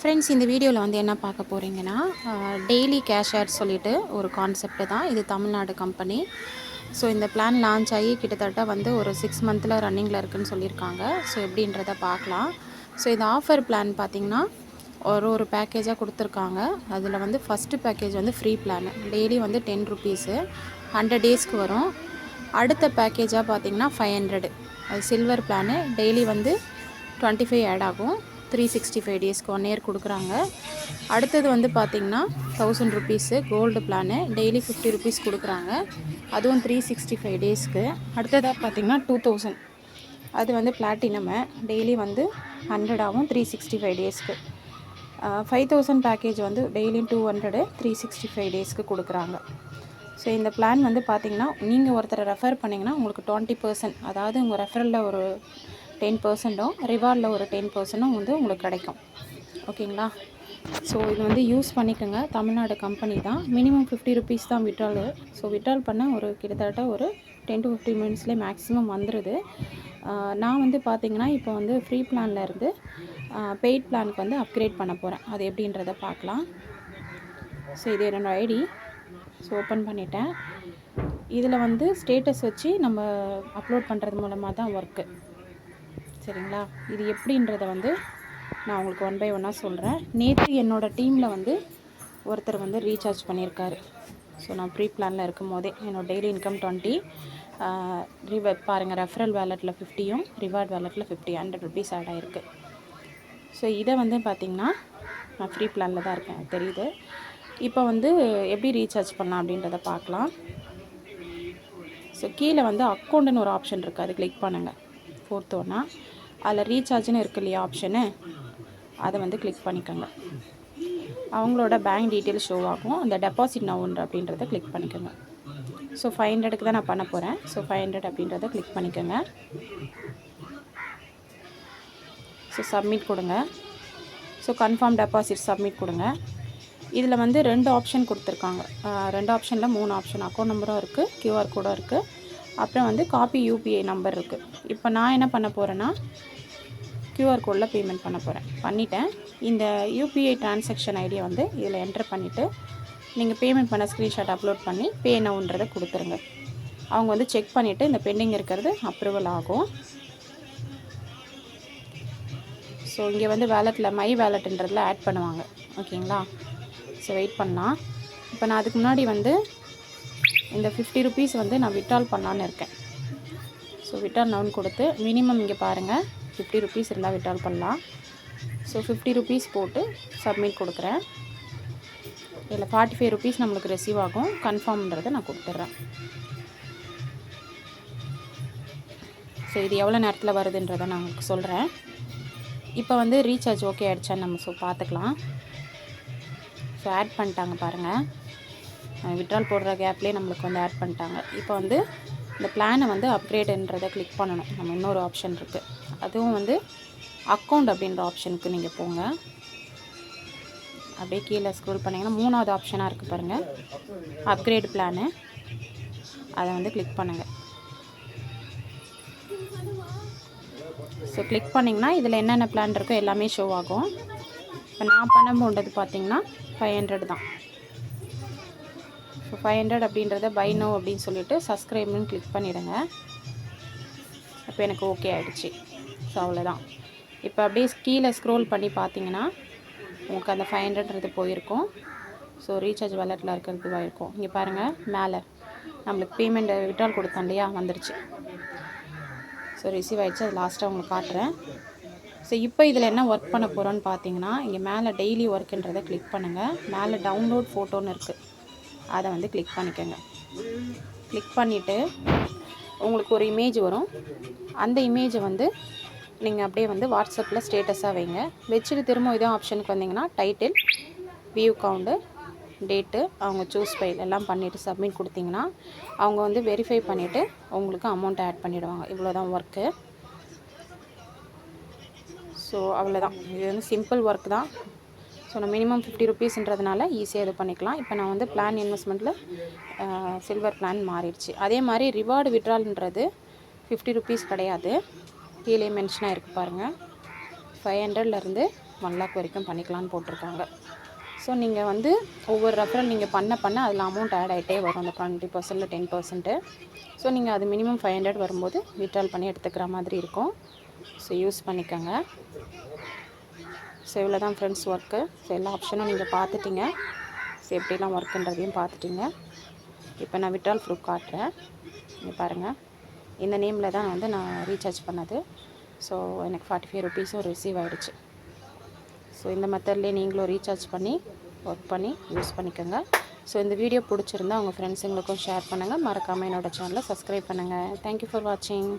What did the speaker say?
Friends, இந்த வீடியோவில் வந்து என்ன பார்க்க போகிறீங்கன்னா, டெய்லி கேஷர் சொல்லிட்டு ஒரு கான்செப்ட் தான். இது தமிழ்நாடு கம்பெனி. ஸோ இந்த பிளான் லான்ச் ஆகி கிட்டத்தட்ட வந்து ஒரு 6 மந்தில் ரன்னிங்கில் இருக்குதுன்னு சொல்லியிருக்காங்க. ஸோ எப்படின்றத பார்க்கலாம். ஸோ இந்த ஆஃபர் பிளான் பார்த்திங்கன்னா ஒரு பேக்கேஜாக கொடுத்துருக்காங்க. அதில் வந்து ஃபஸ்ட்டு பேக்கேஜ் வந்து ஃப்ரீ பிளான், டெய்லி வந்து 10 ருபீஸு 100 டேஸ்க்கு வரும். அடுத்த பேக்கேஜாக பார்த்திங்கன்னா 500, அது சில்வர் பிளானு, டெய்லி வந்து 25 ஆட் ஆகும். 365 டேஸ்க்கு 1 இயர் கொடுக்குறாங்க. அடுத்தது வந்து பார்த்திங்கன்னா 1000 rupees gold plan, daily 50 rupees கொடுக்குறாங்க, அதுவும் 365 டேஸ்க்கு. அடுத்ததாக பார்த்திங்கன்னா 2000, அது வந்து பிளாட்டினமு, டெய்லி வந்து 100 ஆகும் 365 டேஸ்க்கு. 5000 பேக்கேஜ் வந்து டெய்லியும் 200 365 டேஸ்க்கு கொடுக்குறாங்க. ஸோ இந்த பிளான் வந்து பார்த்திங்கன்னா நீங்கள் ஒருத்தரை ரெஃபர் பண்ணிங்கன்னா உங்களுக்கு 20%, அதாவது உங்கள் ரெஃபரலில் ஒரு 10%, ரிவார்டில் ஒரு 10% வந்து உங்களுக்கு கிடைக்கும். ஓகேங்களா? ஸோ இது வந்து யூஸ் பண்ணிக்கோங்க. தமிழ்நாடு கம்பெனி தான். மினிமம் 50 ருபீஸ் தான் விட்ரால். ஸோ விட்ரால் பண்ண ஒரு கிட்டத்தட்ட ஒரு 10 to 15 மினிட்ஸ்லேயே மேக்ஸிமம் வந்துடுது. நான் வந்து பார்த்திங்கன்னா இப்போ வந்து ஃப்ரீ பிளானில் இருந்து பெய்ட் பிளானுக்கு வந்து அப்கிரேட் பண்ண போகிறேன். அது எப்படின்றத பார்க்கலாம். ஸோ இது என்னோடய ஐடி. ஸோ ஓப்பன் பண்ணிட்டேன். இதில் வந்து ஸ்டேட்டஸ் வச்சு நம்ம அப்லோட் பண்ணுறது மூலமாக தான் ஒர்க்கு. சரிங்களா? இது எப்படின்றத வந்து நான் உங்களுக்கு 1 by 1 சொல்கிறேன். நேற்று என்னோடய டீமில் வந்து ஒருத்தர் வந்து ரீசார்ஜ் பண்ணியிருக்காரு. ஸோ நான் ப்ரீ பிளானில் இருக்கும் போதே என்னோடய டெய்லி இன்கம் 20, பாருங்கள், ரெஃபரல் வேலெட்டில் 50யும் ரிவார்ட் வேலெட்டில் 50, 100 ருபீஸ் ஆட் ஆகிருக்கு. ஸோ இதை வந்து பார்த்திங்கன்னா நான் ஃப்ரீ பிளானில் தான் இருக்கேன், தெரியுது. இப்போ வந்து எப்படி ரீசார்ஜ் பண்ணலாம் அப்படின்றத பார்க்கலாம். ஸோ கீழே வந்து அக்கௌண்ட்டுன்னு ஒரு ஆப்ஷன் இருக்குது, அது கிளிக் பண்ணுங்கள். 4th ஒன்றா அதில் ரீசார்ஜ்னு இருக்குது இல்லையா ஆப்ஷனு, அதை வந்து கிளிக் பண்ணிக்கோங்க. அவங்களோட பேங்க் டீட்டெயில் ஷோ ஆகும். அந்த டெபாசிட் நவுன்ற அப்படின்றத கிளிக் பண்ணிக்கோங்க. ஸோ 500க்கு தான் நான் பண்ண போகிறேன். ஸோ 500 அப்படின்றத கிளிக் பண்ணிக்கோங்க. ஸோ சப்மிட் கொடுங்க. ஸோ கன்ஃபார்ம் டெபாசிட் சப்மிட் கொடுங்க. இதில் வந்து 2 ஆப்ஷன் கொடுத்துருக்காங்க. 2 ஆப்ஷனில் 3 ஆப்ஷன். அக்கௌண்ட் நம்பரும் இருக்குது, QR கோடும் இருக்குது, அப்புறம் வந்து காப்பி UPI நம்பர் இருக்குது. இப்போ நான் என்ன பண்ண போகிறேன்னா QR கோடில் பேமெண்ட் பண்ண போகிறேன். பண்ணிவிட்டேன். இந்த UPI டிரான்சாக்ஷன் ஐடியை வந்து இதில் என்டர் பண்ணிவிட்டு நீங்கள் பேமெண்ட் பண்ண ஸ்க்ரீன்ஷாட் அப்லோட் பண்ணி பே நவுன்றதை கொடுத்துருங்க. அவங்க வந்து செக் பண்ணிவிட்டு இந்த பெண்டிங் இருக்கிறது அப்ரூவல் ஆகும். ஸோ இங்கே வந்து வேலெட்டில் மை வேலெட்டுன்றதில் ஆட் பண்ணுவாங்க. ஓகேங்களா? ஸோ வெயிட் பண்ணலாம். இப்போ நான் அதுக்கு முன்னாடி வந்து இந்த 50 ருபீஸ் வந்து நான் விட்ரால் பண்ணலான்னு இருக்கேன். ஸோ விட்ரால் நவுன் கொடுத்து மினிமம் இங்கே பாருங்கள் 50 ருபீஸ் இருந்தால் விட்ரால் பண்ணலாம். ஸோ 50 ருபீஸ் போட்டு சப்மிட் கொடுக்குறேன். இதில் 45 ருபீஸ் நம்மளுக்கு ரிசீவ் ஆகும். கன்ஃபார்ம்ன்றதை நான் கொடுத்துட்றேன். ஸோ இது எவ்வளோ நேரத்தில் வருதுன்றதை நான் உங்களுக்கு சொல்கிறேன். இப்போ வந்து ரீசார்ஜ் ஓகே ஆகிடுச்சான்னு நம்ம பார்த்துக்கலாம். ஸோ ஆட் பண்ணிட்டாங்க பாருங்கள். விட்ரால் போடுற கேப்லேயே நம்மளுக்கு வந்து ஆட் பண்ணிட்டாங்க. இப்போ வந்து இந்த பிளானை வந்து அப்கிரேடுன்றதை கிளிக் பண்ணணும். நம்ம இன்னொரு ஆப்ஷன் இருக்குது, அதுவும் வந்து அக்கௌண்ட் அப்படின்ற ஆப்ஷனுக்கு நீங்கள் போங்க. அப்படியே கீழே ஸ்க்ரோல் பண்ணிங்கன்னா 3வது ஆப்ஷனாக இருக்குது பாருங்கள், அப்கிரேட் பிளானு. அதை வந்து கிளிக் பண்ணுங்கள். ஸோ கிளிக் பண்ணிங்கன்னா இதில் என்னென்ன பிளான் இருக்கோ எல்லாமே ஷோ ஆகும். இப்போ நான் பண்ண போன்றது பார்த்திங்கன்னா 500 தான். ஸோ 500 அப்படின்றத பை நோ அப்படின்னு சொல்லிவிட்டு சப்ஸ்கிரைப்னு கிளிக் பண்ணிவிடுங்க. இப்போ எனக்கு ஓகே ஆகிடுச்சு. ஸோ அவ்வளோதான். இப்போ அப்படியே கீழே ஸ்க்ரோல் பண்ணி பார்த்தீங்கன்னா உங்களுக்கு அந்த 500ன்றது போயிருக்கும். ஸோ ரீசார்ஜ் வேலெட்டில் இருக்கிறது இருக்கும். இங்கே பாருங்கள், மேலே நம்மளுக்கு பேமெண்ட் விட்ரால் கொடுத்தோம் இல்லையா, வந்துருச்சு. ஸோ ரிசீவ் ஆகிடுச்சு. அது லாஸ்ட்டாக உங்களுக்கு காட்டுறேன். ஸோ இப்போ இதில் என்ன ஒர்க் பண்ண போகிறோன்னு பார்த்தீங்கன்னா, இங்கே மேலே டெய்லி ஒர்க்குன்றதை கிளிக் பண்ணுங்கள். மேலே டவுன்லோட் ஃபோட்டோன்னு இருக்குது, அதை வந்து கிளிக் பண்ணிக்கோங்க. கிளிக் பண்ணிவிட்டு உங்களுக்கு ஒரு இமேஜ் வரும். அந்த இமேஜை வந்து நீங்கள் அப்படியே வந்து வாட்ஸ்அப்பில் ஸ்டேட்டஸாக வைங்க. வச்சுட்டு திரும்ப இதே ஆப்ஷனுக்கு வந்தீங்கன்னா டைட்டில், வியூ கவுண்டு, டேட்டு, அவங்க சூஸ் ஃபைல் எல்லாம் பண்ணிவிட்டு சப்மிட் கொடுத்தீங்கன்னா அவங்க வந்து வெரிஃபை பண்ணிவிட்டு உங்களுக்கு அமௌண்ட் ஆட் பண்ணிவிடுவாங்க. இவ்வளோ தான் ஒர்க்கு. ஸோ அவ்வளோதான். இது வந்து சிம்பிள் ஒர்க் தான். ஸோ நான் மினிமம் 50 ருபீஸ்ன்றதுனால ஈஸியாக இது பண்ணிக்கலாம். இப்போ நான் வந்து பிளான் இன்வெஸ்ட்மெண்ட்டில் சில்வர் பிளான் மாறிடுச்சு. அதே மாதிரி ரிவார்டு விட்ரால்ன்றது 50 ருபீஸ் கிடையாது. கீழே மென்ஷனாக இருக்குது பாருங்கள். 500லேருந்து 1 lakh வரைக்கும் பண்ணிக்கலான்னு போட்டிருக்காங்க. ஸோ நீங்கள் வந்து ஒவ்வொரு ரெஃபரல் நீங்கள் பண்ண அதில் அமௌண்ட் ஆட் ஆகிட்டே வரும். அந்த 20% 10%. ஸோ நீங்கள் அது மினிமம் 500 வரும்போது வித்ட்ரால் பண்ணி எடுத்துக்கிற மாதிரி இருக்கும். ஸோ யூஸ் பண்ணிக்கோங்க. ஸோ இவ்வளோ தான் ஃப்ரெண்ட்ஸ் ஒர்க்கு. ஸோ எல்லா ஆப்ஷனும் நீங்கள் பார்த்துட்டிங்க. ஸோ எப்படிலாம் ஒர்க்குன்றதையும் பார்த்துட்டிங்க. இப்போ நான் வித்ட்ரால் ப்ரூஃப் காட்டுறேன். இங்கே பாருங்கள், இந்த நேமில் தான் வந்து நான் ரீசார்ஜ் பண்ணது. ஸோ எனக்கு 45 ருபீஸும் ரிசீவ் ஆகிடுச்சு. ஸோ இந்த மெத்தட்லேயே நீங்களும் ரீசார்ஜ் பண்ணி ஒர்க் பண்ணி யூஸ் பண்ணிக்கோங்க. ஸோ இந்த வீடியோ பிடிச்சிருந்தா உங்கள் ஃப்ரெண்ட்ஸுங்களுக்கும் ஷேர் பண்ணுங்கள். மறக்காமல் என்னோடய சேனலை சப்ஸ்கிரைப் பண்ணுங்கள். தேங்க்யூ ஃபார் வாட்சிங்.